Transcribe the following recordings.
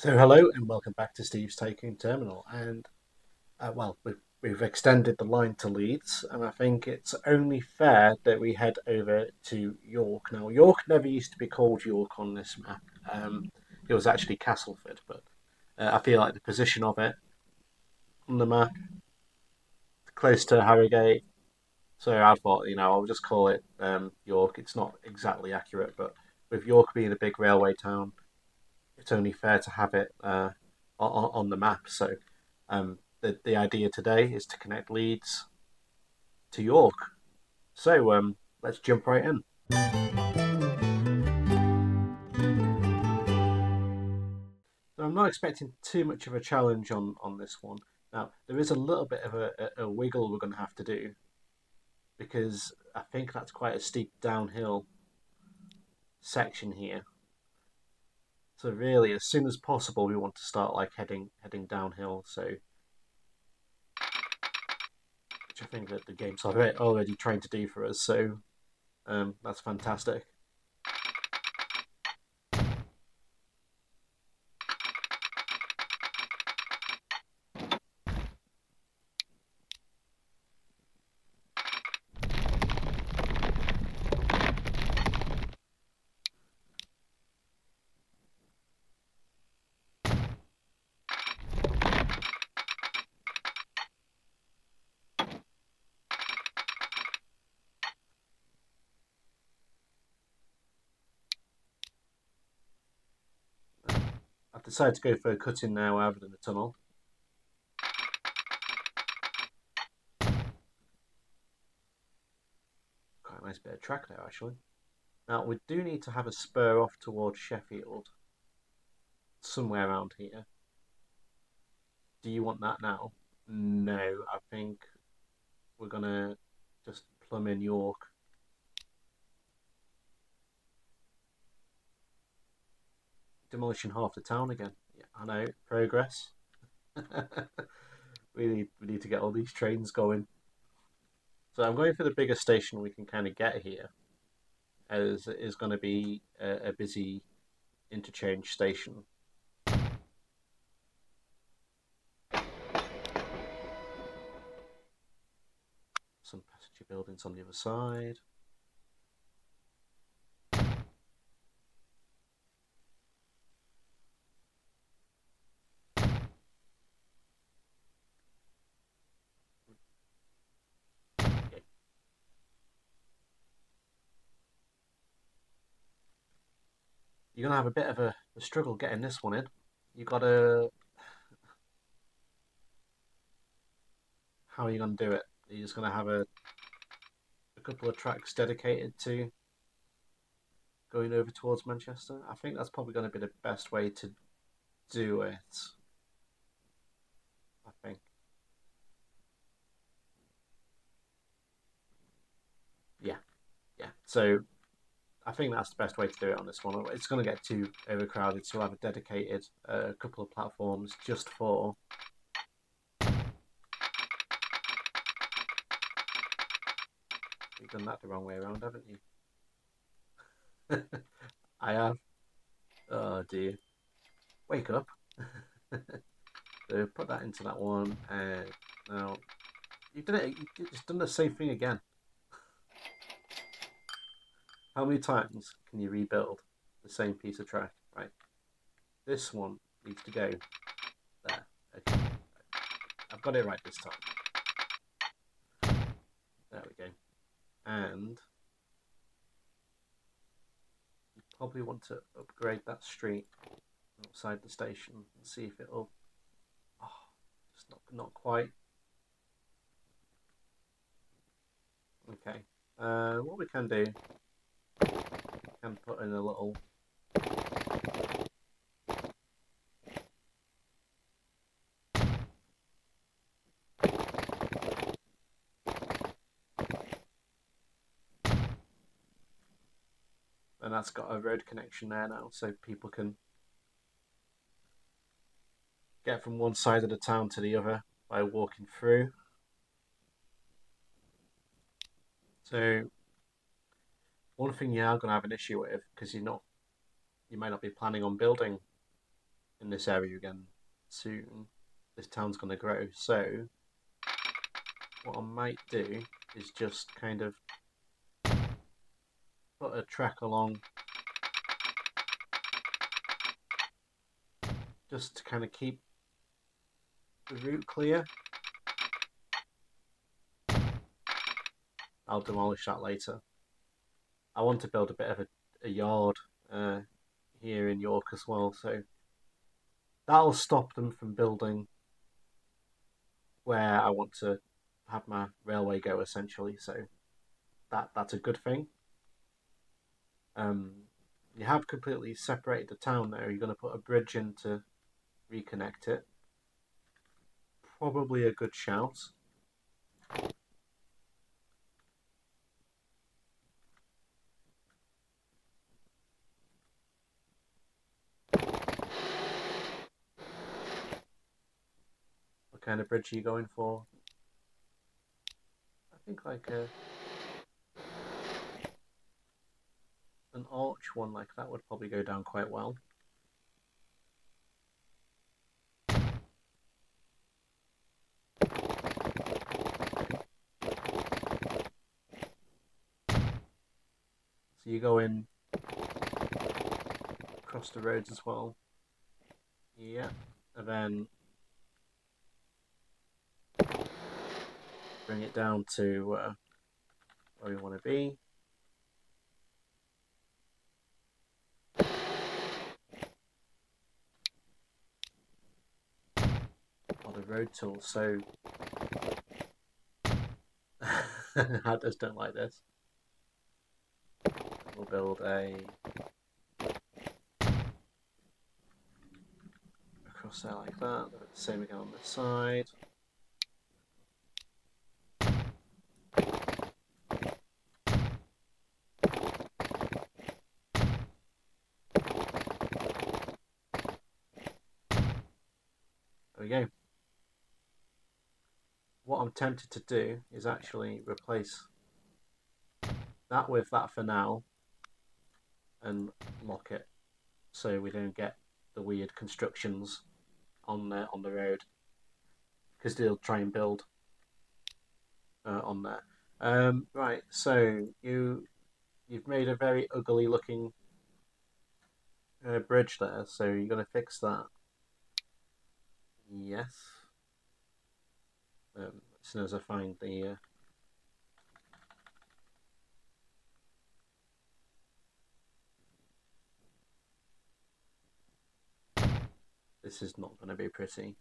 So hello and welcome back to Steve's Taking Terminal. And well, we've extended the line to Leeds, and I think it's only fair that we head over to York. Now, York never used to be called York on this map. It was actually Castleford, but I feel like the position of it on the map, close to Harrogate. So I thought, I'll just call it York. It's not exactly accurate, but with York being a big railway town, it's only fair to have it on the map. So the idea today is to connect Leeds to York. So let's jump right in. So I'm not expecting too much of a challenge on this one. Now there is a little bit of a wiggle we're going to have to do because I think that's quite a steep downhill section here. So really, as soon as possible, we want to start like heading downhill. So which I think that the game's already trying to do for us. So that's fantastic. I've decided to go for a cut in now rather than a tunnel. Quite a nice bit of track there, actually. Now, we do need to have a spur off towards Sheffield, somewhere around here. Do you want that now? No, I think we're going to just plumb in York. Demolition half the town again. Yeah, I know, progress. We need to get all these trains going. So I'm going for the biggest station we can kind of get here, as it is going to be a busy interchange station. Some passenger buildings on the other side. Okay. You're gonna have a bit of a struggle getting this one in. You gotta. How are you gonna do it? You're just gonna have a couple of tracks dedicated to going over towards Manchester. I think that's probably going to be the best way to do it. I think. Yeah, yeah. So I think that's the best way to do it on this one. It's going to get too overcrowded, so we'll have a dedicated couple of platforms just for. You've done that the wrong way around, haven't you? I have. Oh dear. Wake up. So put that into that one, and now you've done it. You've just done the same thing again. How many times can you rebuild the same piece of track? Right. This one needs to go there. Okay. I've got it right this time. There we go. And you probably want to upgrade that street outside the station and see if it'll. Oh, just not quite. Okay. What we can do, we can put in a little. And that's got a road connection there now, so people can get from one side of the town to the other by walking through. So one thing you are going to have an issue with because you might not be planning on building in this area again soon. This town's going to grow. So what I might do is just kind of put a track along just to kind of keep the route clear. I'll demolish that later. I want to build a bit of a yard here in York as well, so that'll stop them from building where I want to have my railway go essentially. So that's a good thing. Um, you have completely separated the town there. You're going to put a bridge in to reconnect it. Probably a good shout. What kind of bridge are you going for? I think like an arch one like that would probably go down quite well. So you go in across the roads as well. Yeah, and then bring it down to where we want to be. Or the road tools. So I just don't like this. We'll build a across there like that. Same again on this side. There we go. What I'm tempted to do is actually replace that with that for now and lock it so we don't get the weird constructions on the road because they'll try and build on there. Right, so you've made a very ugly looking bridge there, so you're going to fix that. Yes. As soon as I find the this is not going to be pretty.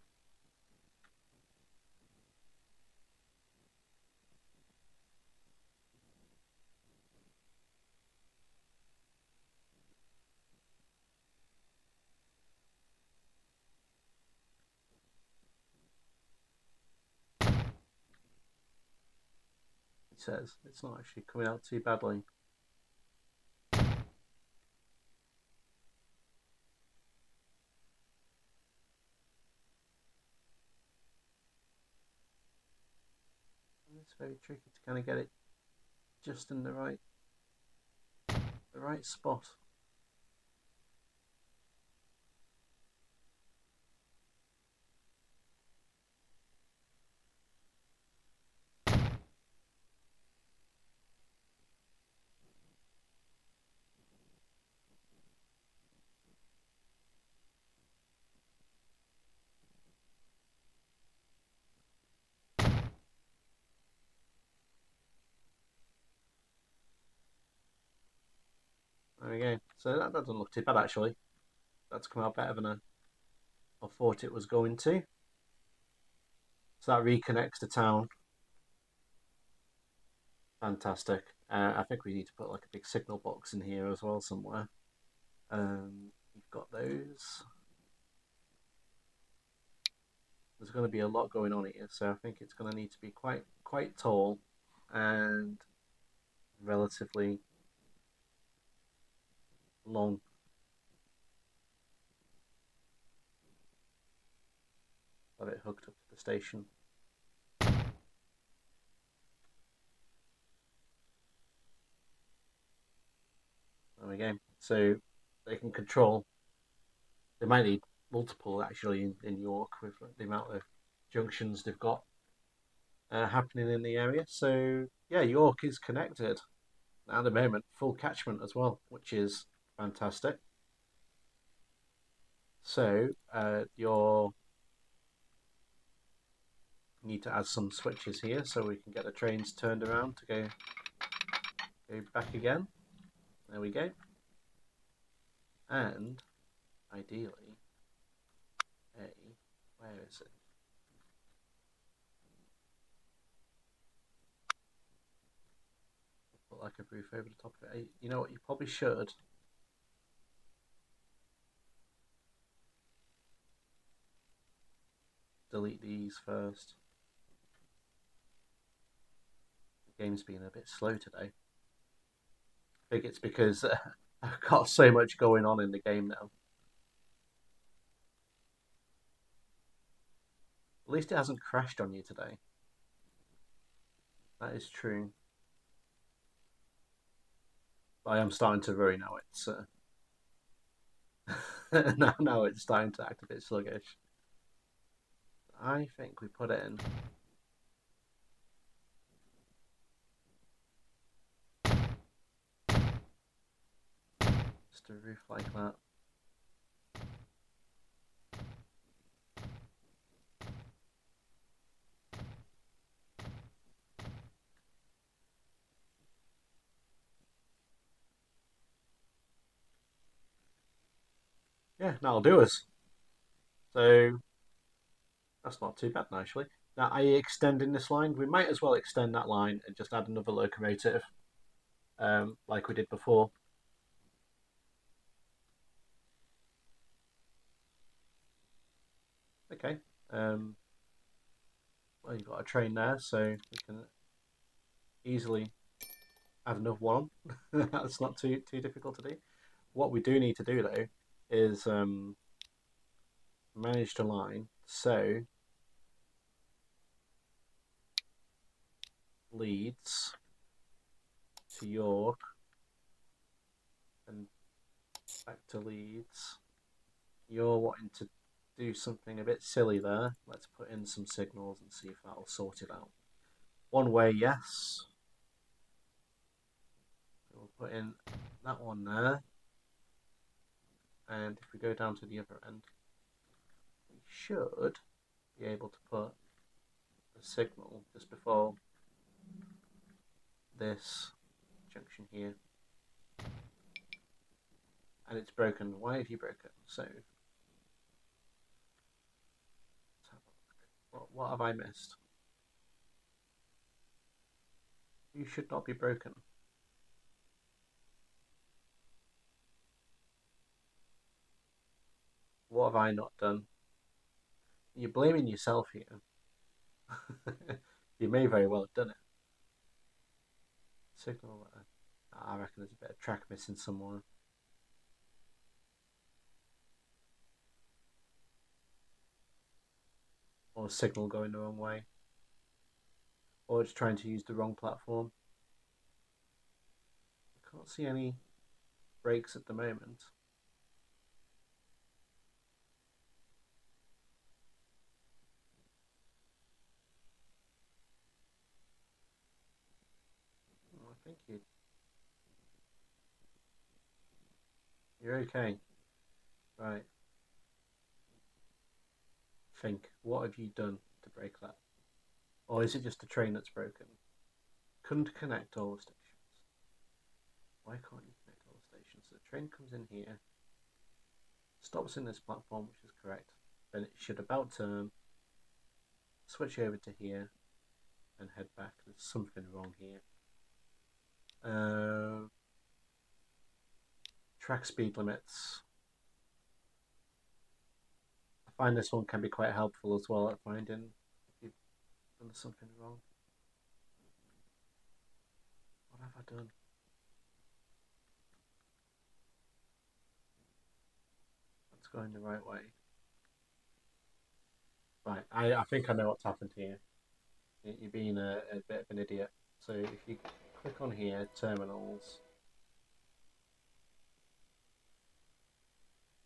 It says it's not actually coming out too badly. It's very tricky to kind of get it just in the right spot. There we go. So that doesn't look too bad actually. That's come out better than I thought it was going to. So that reconnects the town. Fantastic. I think we need to put like a big signal box in here as well somewhere. You've got those. There's going to be a lot going on here, so I think it's going to need to be quite tall and relatively long. Got it hooked up to the station. There we go. So they can control. They might need multiple actually in York with the amount of junctions they've got happening in the area. So yeah, York is connected at the moment, full catchment as well, which is fantastic. So you need to add some switches here so we can get the trains turned around to go back again. There we go. And ideally, where is it? Put like a roof over the top of it. You know what? You probably should delete these first. The game's been a bit slow today. I think it's because I've got so much going on in the game now. At least it hasn't crashed on you today. That is true. I am starting to worry now. It's now it's starting to act a bit sluggish. I think we put it in. Just a roof like that. Yeah, that'll do us. So that's not too bad, actually. Now, are you extending this line? We might as well extend that line and just add another locomotive, like we did before. Okay. Well, you've got a train there, so we can easily add another one. That's not too difficult to do. What we do need to do though is manage to line. So Leeds to York and back to Leeds. You're wanting to do something a bit silly there. Let's put in some signals and see if that'll sort it out. One way, yes. We'll put in that one there. And if we go down to the other end, we should be able to put a signal just before this junction here. And it's broken. Why have you broken? So, what have I missed? You should not be broken. What have I not done? You're blaming yourself here. You may very well have done it. Signal. I reckon there's a bit of track missing somewhere. Or a signal going the wrong way. Or it's trying to use the wrong platform. I can't see any breaks at the moment. I think you're okay. Right. Think, what have you done to break that? Or is it just a train that's broken? Couldn't connect all the stations. Why can't you connect all the stations? So the train comes in here, stops in this platform, which is correct. Then it should about turn, switch over to here, and head back. There's something wrong here. Track speed limits. I find this one can be quite helpful as well at finding if you've done something wrong. What have I done? That's going the right way. Right, I think I know what's happened here. You're being a bit of an idiot. So if you click on here, terminals,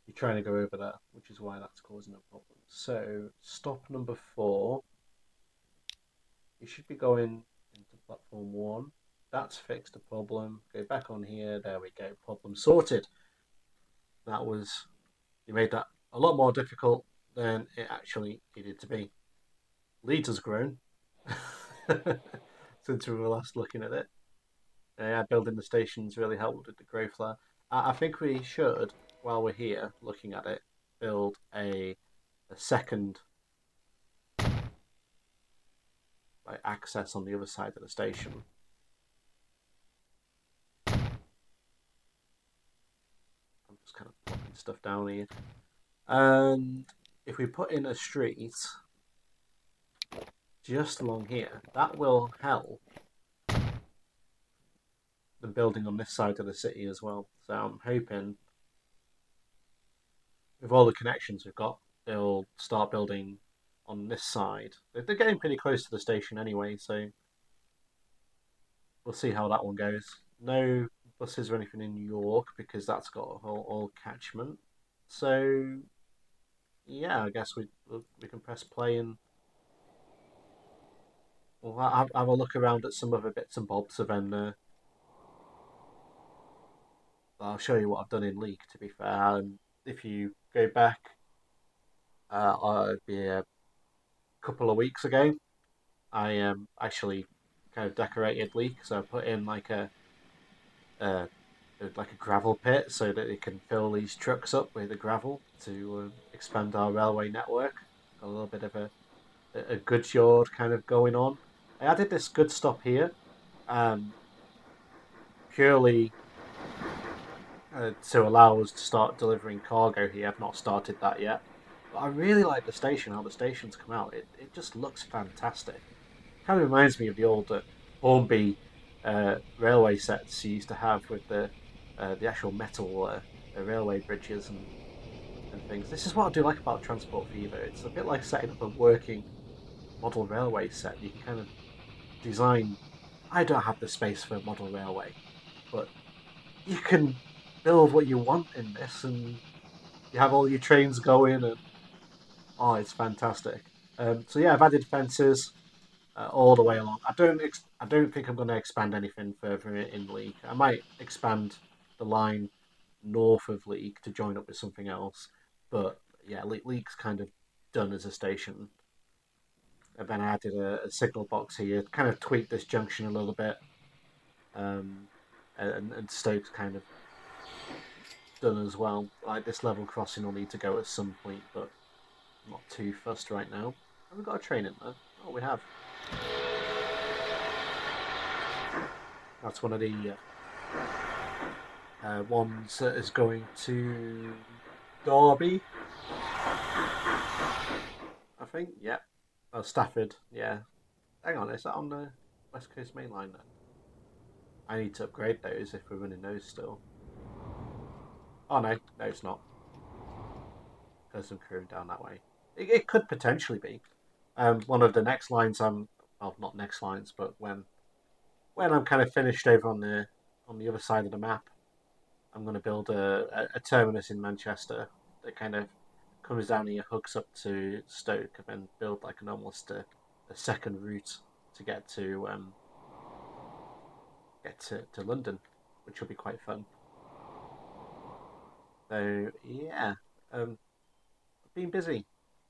you're trying to go over there, which is why that's causing a problem. So stop number 4, you should be going into platform 1. That's fixed the problem. Go back on here. There we go. Problem sorted. That was, you made that a lot more difficult than it actually needed to be. Leeds has grown since we were last looking at it. Yeah, building the stations really helped with the growth there. I think we should, while we're here looking at it, build a second like access on the other side of the station. I'm just kind of plopping stuff down here. And if we put in a street just along here, that will help the building on this side of the city as well. So I'm hoping with all the connections we've got, they'll start building on this side. They're getting pretty close to the station anyway, so we'll see how that one goes. No buses or anything in York because that's got a whole all catchment. So yeah, I guess we can press play and we'll have a look around at some other bits and bobs, and then I'll show you what I've done in League. To be fair, if you go back, it'd be a couple of weeks ago. I actually kind of decorated League, so I put in a like a gravel pit so that it can fill these trucks up with the gravel to expand our railway network. A little bit of a goods yard kind of going on. I added this good stop here, um, purely to allow us to start delivering cargo here. I've not started that yet, but I really like the station. How the station's come out, it just looks fantastic. Kind of reminds me of the old Hornby railway sets you used to have with the actual metal railway bridges and things. This is what I do like about Transport Fever. It's a bit like setting up a working model railway set. You can kind of design. I don't have the space for a model railway, but you can build what you want in this, and you have all your trains going, and oh, it's fantastic. So yeah, I've added fences all the way along. I don't think I'm going to expand anything further in League. I might expand the line north of League to join up with something else, but yeah, League's kind of done as a station. And then I added a signal box here, kind of tweaked this junction a little bit, um, and Stoke's kind of done as well. Like this level crossing will need to go at some point, but I'm not too fussed right now. Have we got a train in there? Oh, we have. That's one of the ones that is going to Derby, I think. Yeah. Oh, Stafford. Yeah. Hang on, is that on the West Coast Main Line then? I need to upgrade those if we're running those still. Oh no, no, it's not. There's some crew down that way. It could potentially be. One of the next lines well, not next lines, but when I'm kind of finished over on the other side of the map, I'm going to build a terminus in Manchester that kind of comes down here, hooks up to Stoke, and then build like an almost a second route to get to London, which will be quite fun. So yeah, been busy,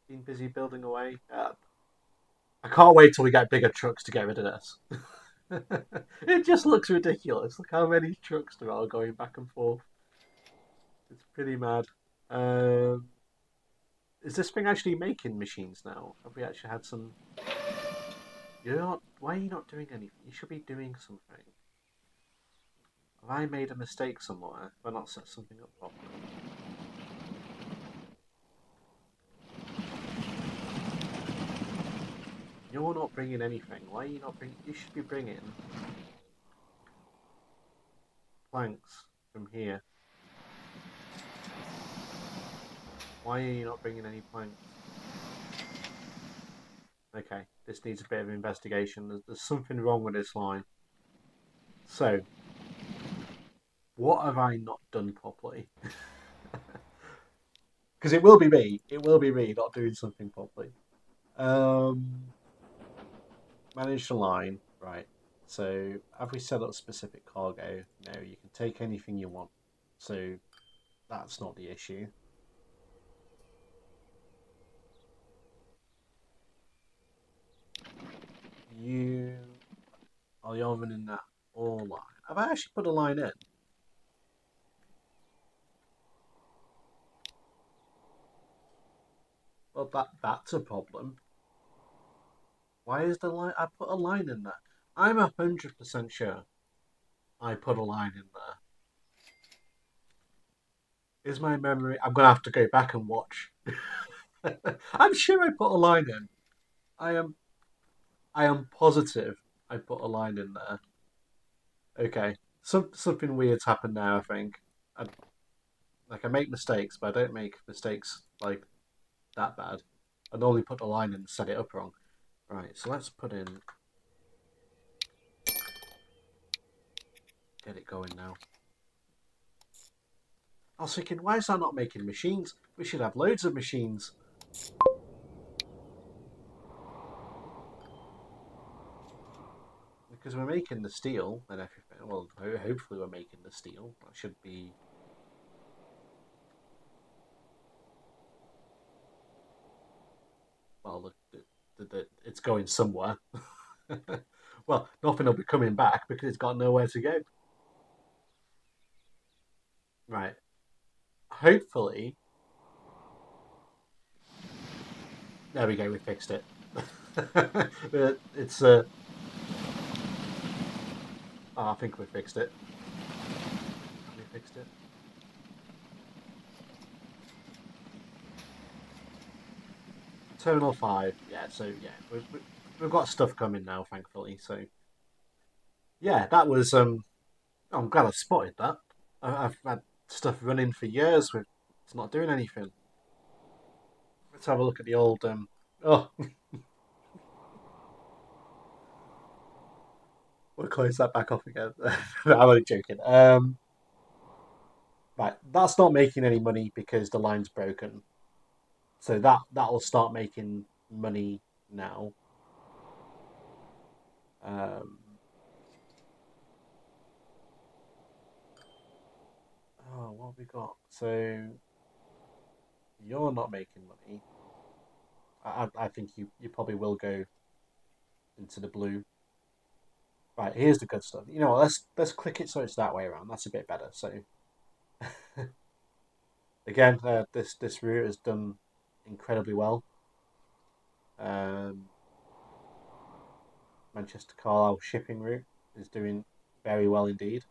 been busy building away. I can't wait till we get bigger trucks to get rid of this. It just looks ridiculous. Look how many trucks there are going back and forth. It's pretty mad. Um, is this thing actually making machines now? Have we actually had some? You're not. Why are you not doing anything? You should be doing something. Have I made a mistake somewhere? Have I not set something up properly? You're not bringing anything. Why are you not bringing? You should be bringing planks from here. Why are you not bringing any planks? Okay, this needs a bit of investigation. There's something wrong with this line. So, what have I not done properly? Because it will be me. It will be me not doing something properly. Um, Manage the line. Right. So have we set up specific cargo? No, you can take anything you want. So that's not the issue. You are you running that all line? Have I actually put a line in? Well, that's a problem. Why is the line? I put a line in there. I'm 100% sure I put a line in there. Is my memory? I'm gonna have to go back and watch. I'm sure I put a line in. I am. I am positive I put a line in there. Okay. Something weird's happened now. I think. I make mistakes, but I don't make mistakes like that bad. I normally put the line in and set it up wrong. Right. So let's put in. Get it going now. I was thinking, why is that not making machines? We should have loads of machines. Because we're making the steel and everything. Well, hopefully we're making the steel. That should be. Well, it's going somewhere. Well, nothing will be coming back because it's got nowhere to go. Right. Hopefully, there we go. We fixed it. It's. Oh, I think we fixed it. Have we fixed it? Terminal 5. Yeah. So yeah, we've got stuff coming now, thankfully. So yeah, that was. I'm glad I spotted that. I've had stuff running for years with it's not doing anything. Let's have a look at the old. Oh, we'll close that back off again. I'm only joking. Right, that's not making any money because the line's broken. So that'll start making money now. Um, oh, what have we got? So you're not making money. I think you probably will go into the blue. Right, here's the good stuff. You know what? Let's click it so it's that way around. That's a bit better. So again, this route has done incredibly well. Um, Manchester Carlisle shipping route is doing very well indeed.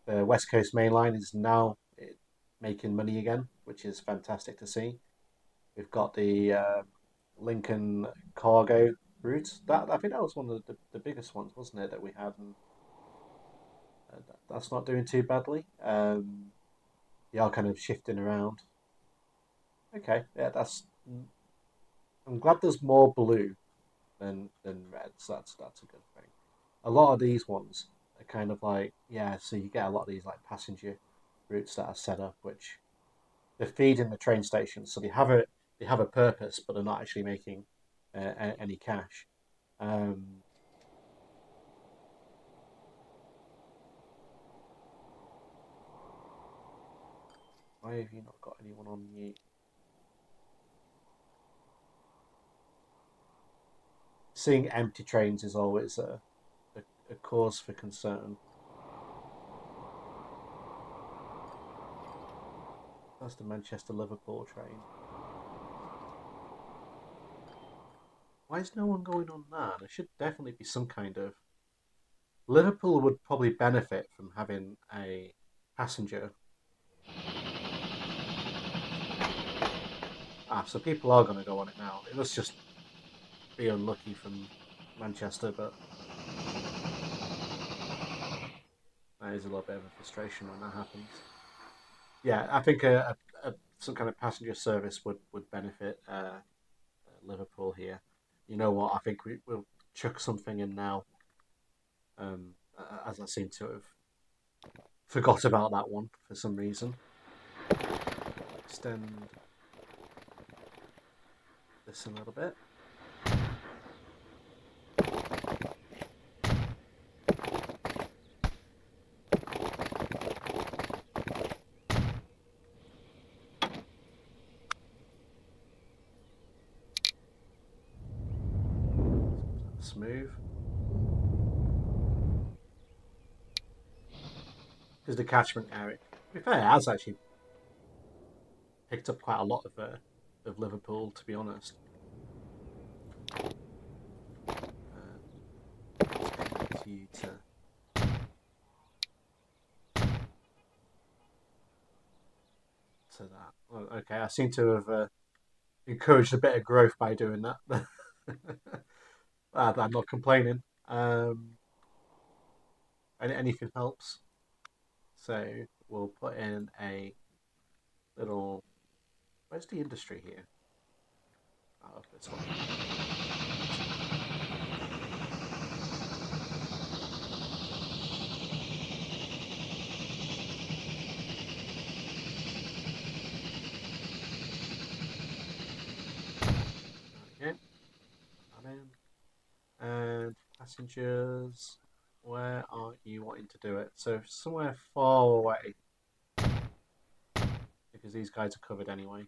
The West Coast Main Line is now making money again, which is fantastic to see. We've got the Lincoln cargo route. That I think that was one of the biggest ones, wasn't it, that we had, and that's not doing too badly. They are kind of shifting around. Okay, yeah, that's. I'm glad there's more blue than red, so that's a good thing. A lot of these ones are kind of like yeah, so you get a lot of these like passenger routes that are set up, which they're feeding the train stations, so they have a purpose, but they're not actually making any cash. Um, why have you not got anyone on mute? Seeing empty trains is always a cause for concern. That's the Manchester Liverpool train. Why is no one going on that? There should definitely be some kind of. Liverpool would probably benefit from having a passenger. Ah, so people are going to go on it now. It must just be unlucky from Manchester, but that is a little bit of a frustration when that happens. Yeah, I think some kind of passenger service would benefit Liverpool here. You know what? I think we'll chuck something in now, as I seem to have forgot about that one for some reason. extend this a little bit. Smooth. Because the catchment area, to be fair, it has actually picked up quite a lot of Liverpool, to be honest. Let's connect you to that. Well, okay, I seem to have encouraged a bit of growth by doing that. I'm not complaining. Anything helps. So we'll put in a little. Where's the industry here? Oh, this one. Okay, that in. And passengers, where are you wanting to do it? So somewhere far away, because these guys are covered anyway.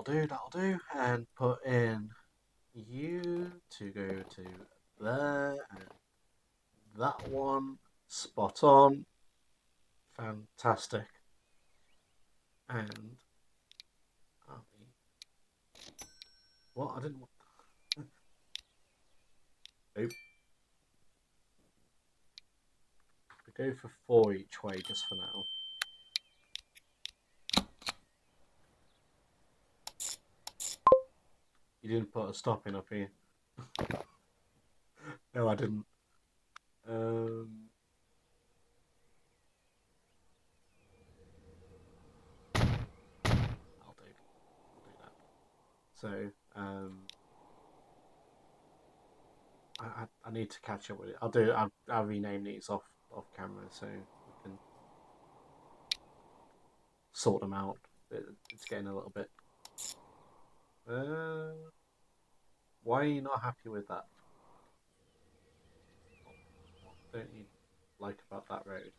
That'll do. And put in you to go to there, and that one, spot on, fantastic. And what? I didn't. Nope. We go for 4 each way just for now. You didn't put a stop in up here. No, I didn't. Um, I'll do. I'll do that. So, I need to catch up with it. I'll rename these off camera so we can sort them out. It's getting a little bit. Why are you not happy with that? What don't you like about that road?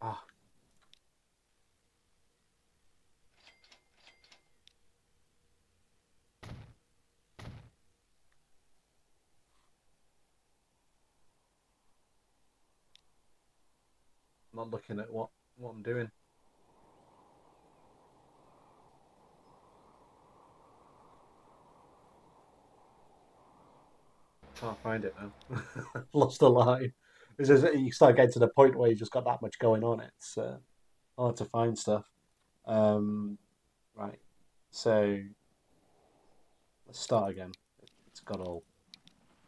Ah, I'm not looking at what I'm doing. Can't find it now. Lost the line. You start getting to the point where you just got that much going on. It's hard to find stuff. Um, right. So let's start again. It's got all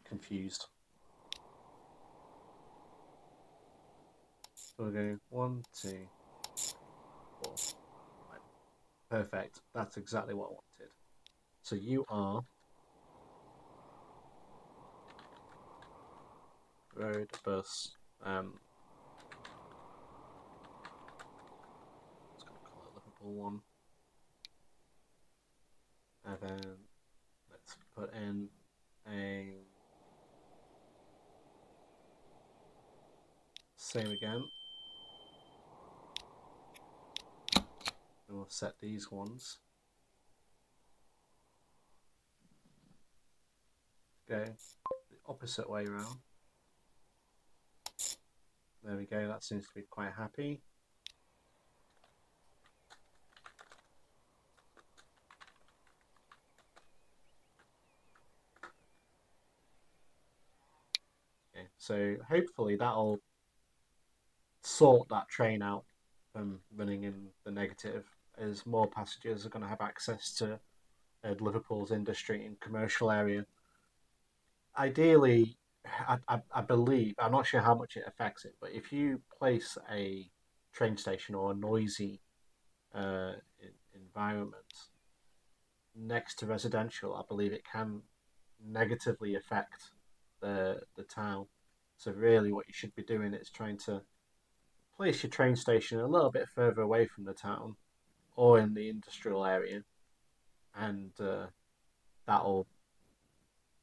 confused. So we're going 1, 2, 4. Right. Perfect. That's exactly what I wanted. So you are road bus. It's gonna call it Liverpool one, and then let's put in a same again. And we'll set these ones. Go the opposite way around. There we go. That seems to be quite happy. Okay, so hopefully that'll sort that train out from running in the negative, as more passengers are going to have access to Liverpool's industry and commercial area. Ideally, I believe, I'm not sure how much it affects it, but if you place a train station or a noisy environment, next to residential, I believe it can negatively affect the town. So really, what you should be doing is trying to place your train station a little bit further away from the town or in the industrial area, and that'll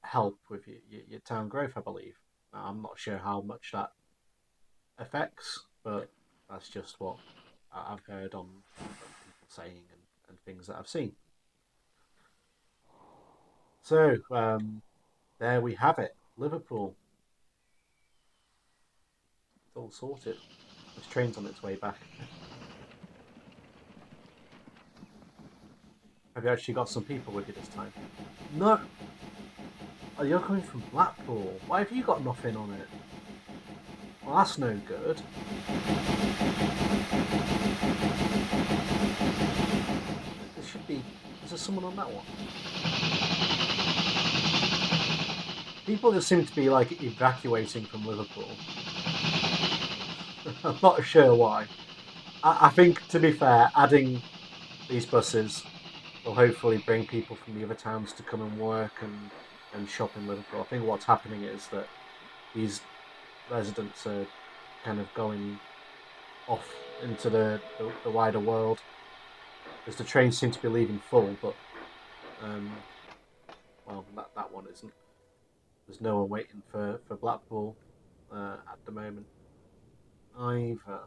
help with your town growth, I believe. Now, I'm not sure how much that affects, but that's just what I've heard on people saying and things that I've seen. So there we have it. Liverpool, it's all sorted. This train's on its way back. Have you actually got some people with you this time? No. Oh, you're coming from Blackpool. Why have you got nothing on it? Well, that's no good. There should be. Is there someone on that one? People just seem to be like evacuating from Liverpool. I'm not sure why. I think, to be fair, adding these buses will hopefully bring people from the other towns to come and work and shop in Liverpool. I think what's happening is that these residents are kind of going off into the wider world as the trains seem to be leaving full, but um, well, that one isn't. There's no one waiting for Blackpool at the moment either.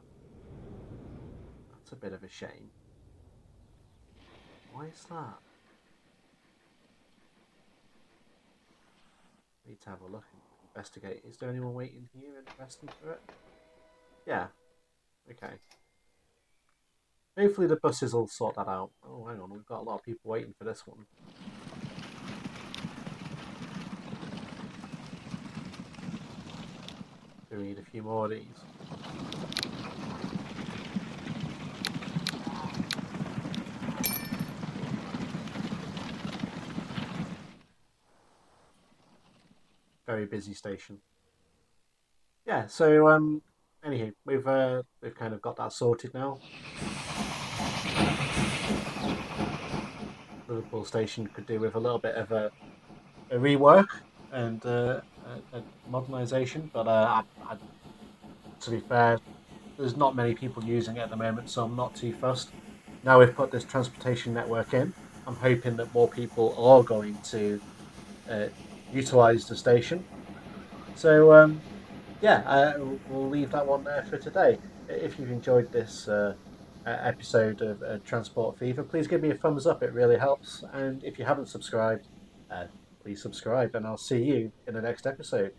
That's a bit of a shame. Why is that? I need to have a look and investigate. Is there anyone waiting here and investing for it? Yeah. Okay. Hopefully the buses will sort that out. Oh, hang on, we've got a lot of people waiting for this one. Do we need a few more of these? Very busy station. Yeah. So anywho, we've kind of got that sorted now. Liverpool station could do with a little bit of a rework and a modernisation, but to be fair, there's not many people using it at the moment, so I'm not too fussed. Now we've put this transportation network in, I'm hoping that more people are going to uh, utilise the station. So yeah, we'll leave that one there for today. If you've enjoyed this episode of Transport Fever, please give me a thumbs up. It really helps. And if you haven't subscribed, uh, please subscribe, and I'll see you in the next episode.